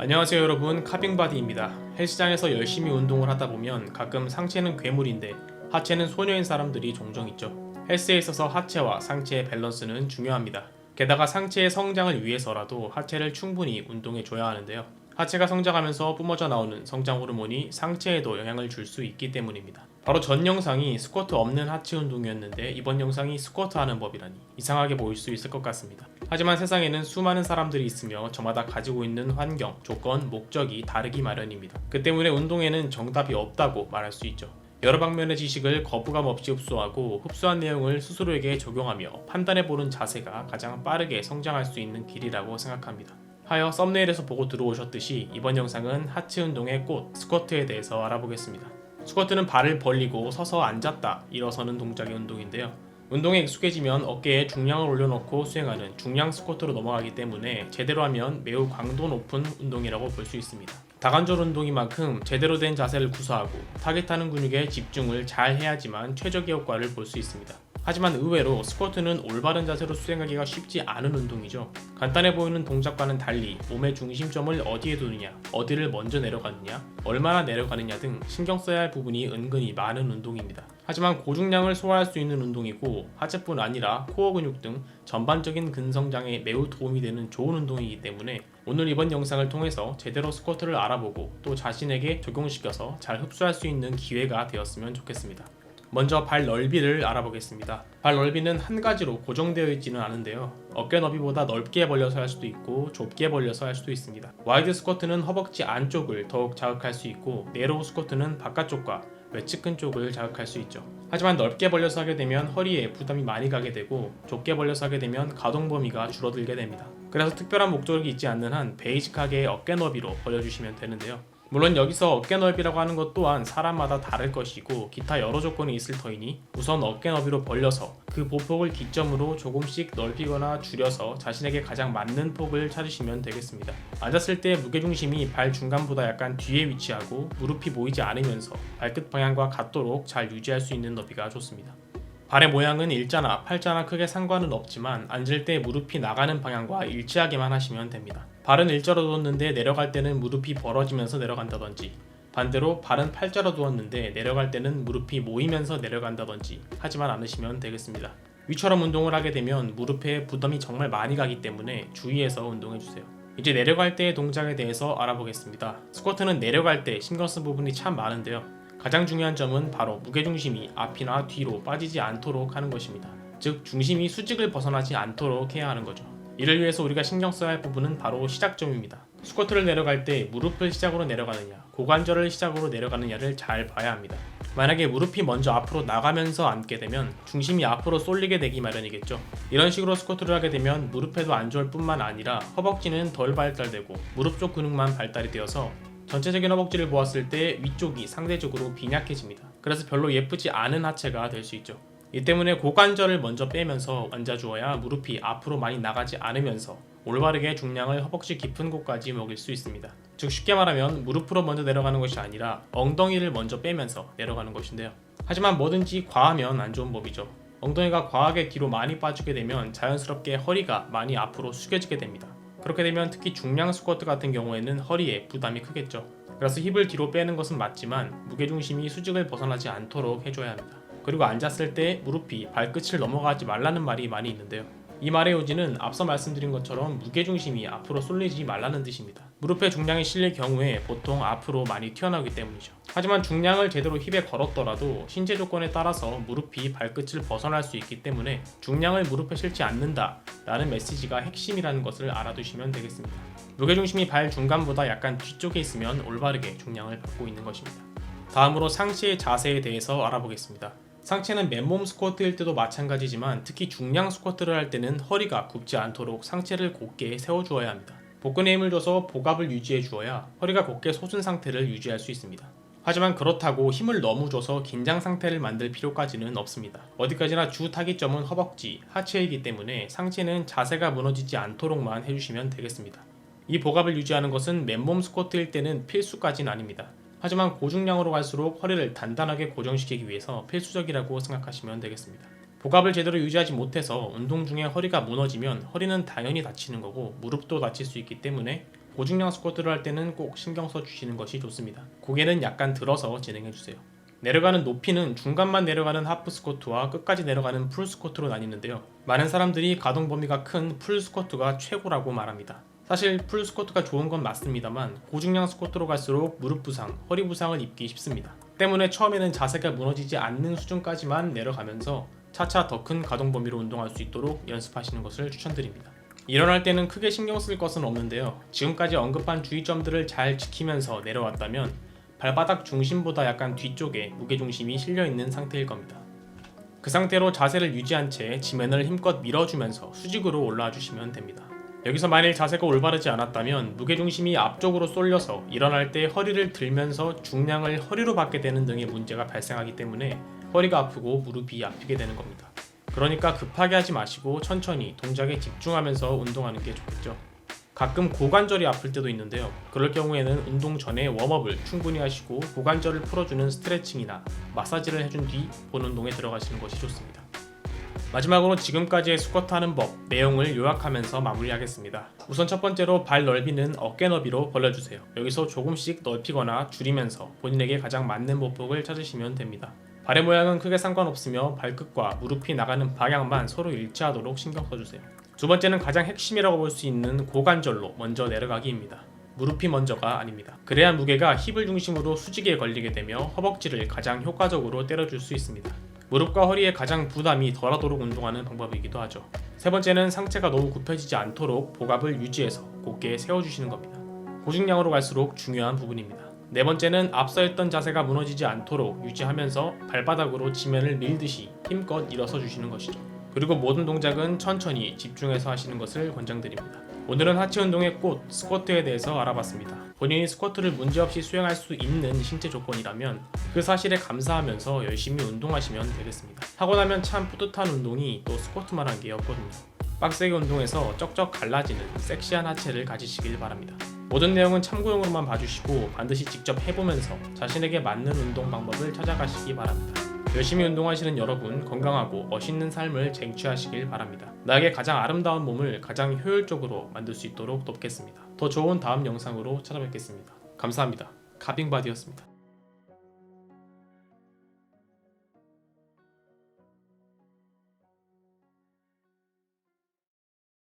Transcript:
안녕하세요 여러분, 카빙바디입니다. 헬스장에서 열심히 운동을 하다 보면 가끔 상체는 괴물인데 하체는 소녀인 사람들이 종종 있죠. 헬스에 있어서 하체와 상체의 밸런스는 중요합니다. 게다가 상체의 성장을 위해서라도 하체를 충분히 운동해 줘야 하는데요. 하체가 성장하면서 뿜어져 나오는 성장 호르몬이 상체에도 영향을 줄 수 있기 때문입니다. 바로 전 영상이 스쿼트 없는 하체 운동이었는데 이번 영상이 스쿼트 하는 법이라니 이상하게 보일 수 있을 것 같습니다. 하지만 세상에는 수많은 사람들이 있으며 저마다 가지고 있는 환경, 조건, 목적이 다르기 마련입니다. 그 때문에 운동에는 정답이 없다고 말할 수 있죠. 여러 방면의 지식을 거부감 없이 흡수하고 흡수한 내용을 스스로에게 적용하며 판단해보는 자세가 가장 빠르게 성장할 수 있는 길이라고 생각합니다. 하여 썸네일에서 보고 들어오셨듯이 이번 영상은 하체 운동의 꽃, 스쿼트에 대해서 알아보겠습니다. 스쿼트는 발을 벌리고 서서 앉았다 일어서는 동작의 운동인데요. 운동에 익숙해지면 어깨에 중량을 올려놓고 수행하는 중량 스쿼트로 넘어가기 때문에 제대로 하면 매우 강도 높은 운동이라고 볼 수 있습니다. 다관절 운동인 만큼 제대로 된 자세를 구사하고 타겟하는 근육에 집중을 잘 해야지만 최적의 효과를 볼 수 있습니다. 하지만 의외로 스쿼트는 올바른 자세로 수행하기가 쉽지 않은 운동이죠. 간단해 보이는 동작과는 달리 몸의 중심점을 어디에 두느냐, 어디를 먼저 내려가느냐, 얼마나 내려가느냐 등 신경 써야 할 부분이 은근히 많은 운동입니다. 하지만 고중량을 소화할 수 있는 운동이고 하체뿐 아니라 코어 근육 등 전반적인 근성장에 매우 도움이 되는 좋은 운동이기 때문에 오늘 이번 영상을 통해서 제대로 스쿼트를 알아보고 또 자신에게 적용시켜서 잘 흡수할 수 있는 기회가 되었으면 좋겠습니다. 먼저 발 넓이를 알아보겠습니다. 발 넓이는 한 가지로 고정되어 있지는 않은데요. 어깨 너비보다 넓게 벌려서 할 수도 있고 좁게 벌려서 할 수도 있습니다. 와이드 스쿼트는 허벅지 안쪽을 더욱 자극할 수 있고 네로우 스쿼트는 바깥쪽과 외측근 쪽을 자극할 수 있죠. 하지만 넓게 벌려서 하게 되면 허리에 부담이 많이 가게 되고 좁게 벌려서 하게 되면 가동 범위가 줄어들게 됩니다. 그래서 특별한 목적이 있지 않는 한 베이직하게 어깨 너비로 벌려주시면 되는데요. 물론 여기서 어깨 넓이라고 하는 것 또한 사람마다 다를 것이고 기타 여러 조건이 있을 터이니 우선 어깨 너비로 벌려서 그 보폭을 기점으로 조금씩 넓히거나 줄여서 자신에게 가장 맞는 폭을 찾으시면 되겠습니다. 앉았을 때 무게중심이 발 중간보다 약간 뒤에 위치하고 무릎이 보이지 않으면서 발끝 방향과 같도록 잘 유지할 수 있는 너비가 좋습니다. 발의 모양은 일자나 팔자나 크게 상관은 없지만 앉을 때 무릎이 나가는 방향과 일치하게만 하시면 됩니다. 발은 일자로 두었는데 내려갈 때는 무릎이 벌어지면서 내려간다든지 반대로 발은 팔자로 두었는데 내려갈 때는 무릎이 모이면서 내려간다든지 하지만 않으시면 되겠습니다. 위처럼 운동을 하게 되면 무릎에 부담이 정말 많이 가기 때문에 주의해서 운동해주세요. 이제 내려갈 때의 동작에 대해서 알아보겠습니다. 스쿼트는 내려갈 때 신경 쓴 부분이 참 많은데요. 가장 중요한 점은 바로 무게중심이 앞이나 뒤로 빠지지 않도록 하는 것입니다. 즉 중심이 수직을 벗어나지 않도록 해야 하는 거죠. 이를 위해서 우리가 신경 써야 할 부분은 바로 시작점입니다. 스쿼트를 내려갈 때 무릎을 시작으로 내려가느냐, 고관절을 시작으로 내려가느냐를 잘 봐야 합니다. 만약에 무릎이 먼저 앞으로 나가면서 앉게 되면 중심이 앞으로 쏠리게 되기 마련이겠죠. 이런 식으로 스쿼트를 하게 되면 무릎에도 안 좋을 뿐만 아니라 허벅지는 덜 발달되고 무릎 쪽 근육만 발달이 되어서 전체적인 허벅지를 보았을 때 위쪽이 상대적으로 빈약해집니다. 그래서 별로 예쁘지 않은 하체가 될 수 있죠. 이 때문에 고관절을 먼저 빼면서 앉아주어야 무릎이 앞으로 많이 나가지 않으면서 올바르게 중량을 허벅지 깊은 곳까지 먹일 수 있습니다. 즉 쉽게 말하면 무릎으로 먼저 내려가는 것이 아니라 엉덩이를 먼저 빼면서 내려가는 것인데요. 하지만 뭐든지 과하면 안 좋은 법이죠. 엉덩이가 과하게 뒤로 많이 빠지게 되면 자연스럽게 허리가 많이 앞으로 숙여지게 됩니다. 그렇게 되면 특히 중량 스쿼트 같은 경우에는 허리에 부담이 크겠죠. 그래서 힙을 뒤로 빼는 것은 맞지만 무게중심이 수직을 벗어나지 않도록 해줘야 합니다. 그리고 앉았을 때 무릎이 발끝을 넘어가지 말라는 말이 많이 있는데요. 이 말의 요지는 앞서 말씀드린 것처럼 무게중심이 앞으로 쏠리지 말라는 뜻입니다. 무릎에 중량이 실릴 경우에 보통 앞으로 많이 튀어나오기 때문이죠. 하지만 중량을 제대로 힙에 걸었더라도 신체 조건에 따라서 무릎이 발끝을 벗어날 수 있기 때문에 중량을 무릎에 실지 않는다 라는 메시지가 핵심이라는 것을 알아두시면 되겠습니다. 무게중심이 발 중간보다 약간 뒤쪽에 있으면 올바르게 중량을 받고 있는 것입니다. 다음으로 상체의 자세에 대해서 알아보겠습니다. 상체는 맨몸 스쿼트일 때도 마찬가지지만 특히 중량 스쿼트를 할 때는 허리가 굽지 않도록 상체를 곧게 세워주어야 합니다. 복근에 힘을 줘서 복압을 유지해 주어야 허리가 곧게 솟은 상태를 유지할 수 있습니다. 하지만 그렇다고 힘을 너무 줘서 긴장 상태를 만들 필요까지는 없습니다. 어디까지나 주 타깃점은 허벅지, 하체이기 때문에 상체는 자세가 무너지지 않도록만 해주시면 되겠습니다. 이 복압을 유지하는 것은 맨몸 스쿼트일 때는 필수까지는 아닙니다. 하지만 고중량으로 갈수록 허리를 단단하게 고정시키기 위해서 필수적이라고 생각하시면 되겠습니다. 복압을 제대로 유지하지 못해서 운동 중에 허리가 무너지면 허리는 당연히 다치는 거고 무릎도 다칠 수 있기 때문에 고중량 스쿼트를 할 때는 꼭 신경 써 주시는 것이 좋습니다. 고개는 약간 들어서 진행해 주세요. 내려가는 높이는 중간만 내려가는 하프 스쿼트와 끝까지 내려가는 풀 스쿼트로 나뉘는데요. 많은 사람들이 가동 범위가 큰 풀 스쿼트가 최고라고 말합니다. 사실 풀 스쿼트가 좋은 건 맞습니다만 고중량 스쿼트로 갈수록 무릎 부상, 허리 부상을 입기 쉽습니다. 때문에 처음에는 자세가 무너지지 않는 수준까지만 내려가면서 차차 더 큰 가동 범위로 운동할 수 있도록 연습하시는 것을 추천드립니다. 일어날 때는 크게 신경 쓸 것은 없는데요. 지금까지 언급한 주의점들을 잘 지키면서 내려왔다면 발바닥 중심보다 약간 뒤쪽에 무게중심이 실려있는 상태일 겁니다. 그 상태로 자세를 유지한 채 지면을 힘껏 밀어주면서 수직으로 올라와 주시면 됩니다. 여기서 만일 자세가 올바르지 않았다면 무게중심이 앞쪽으로 쏠려서 일어날 때 허리를 들면서 중량을 허리로 받게 되는 등의 문제가 발생하기 때문에 허리가 아프고 무릎이 아프게 되는 겁니다. 그러니까 급하게 하지 마시고 천천히 동작에 집중하면서 운동하는 게 좋겠죠. 가끔 고관절이 아플 때도 있는데요. 그럴 경우에는 운동 전에 웜업을 충분히 하시고 고관절을 풀어주는 스트레칭이나 마사지를 해준 뒤 본 운동에 들어가시는 것이 좋습니다. 마지막으로 지금까지의 스쿼트 하는 법, 내용을 요약하면서 마무리하겠습니다. 우선 첫 번째로 발 넓이는 어깨 너비로 벌려주세요. 여기서 조금씩 넓히거나 줄이면서 본인에게 가장 맞는 보폭을 찾으시면 됩니다. 발의 모양은 크게 상관없으며 발끝과 무릎이 나가는 방향만 서로 일치하도록 신경 써주세요. 두 번째는 가장 핵심이라고 볼 수 있는 고관절로 먼저 내려가기입니다. 무릎이 먼저가 아닙니다. 그래야 무게가 힙을 중심으로 수직에 걸리게 되며 허벅지를 가장 효과적으로 때려줄 수 있습니다. 무릎과 허리에 가장 부담이 덜하도록 운동하는 방법이기도 하죠. 세 번째는 상체가 너무 굽혀지지 않도록 복압을 유지해서 곧게 세워주시는 겁니다. 고중량으로 갈수록 중요한 부분입니다. 네 번째는 앞서 했던 자세가 무너지지 않도록 유지하면서 발바닥으로 지면을 밀듯이 힘껏 일어서 주시는 것이죠. 그리고 모든 동작은 천천히 집중해서 하시는 것을 권장드립니다. 오늘은 하체 운동의 꽃, 스쿼트에 대해서 알아봤습니다. 본인이 스쿼트를 문제없이 수행할 수 있는 신체 조건이라면 그 사실에 감사하면서 열심히 운동하시면 되겠습니다. 하고 나면 참 뿌듯한 운동이 또 스쿼트만한 게 없거든요. 빡세게 운동해서 쩍쩍 갈라지는 섹시한 하체를 가지시길 바랍니다. 모든 내용은 참고용으로만 봐주시고 반드시 직접 해보면서 자신에게 맞는 운동 방법을 찾아가시기 바랍니다. 열심히 운동하시는 여러분, 건강하고 멋있는 삶을 쟁취하시길 바랍니다. 나에게 가장 아름다운 몸을 가장 효율적으로 만들 수 있도록 돕겠습니다. 더 좋은 다음 영상으로 찾아뵙겠습니다. 감사합니다. 가빙바디였습니다.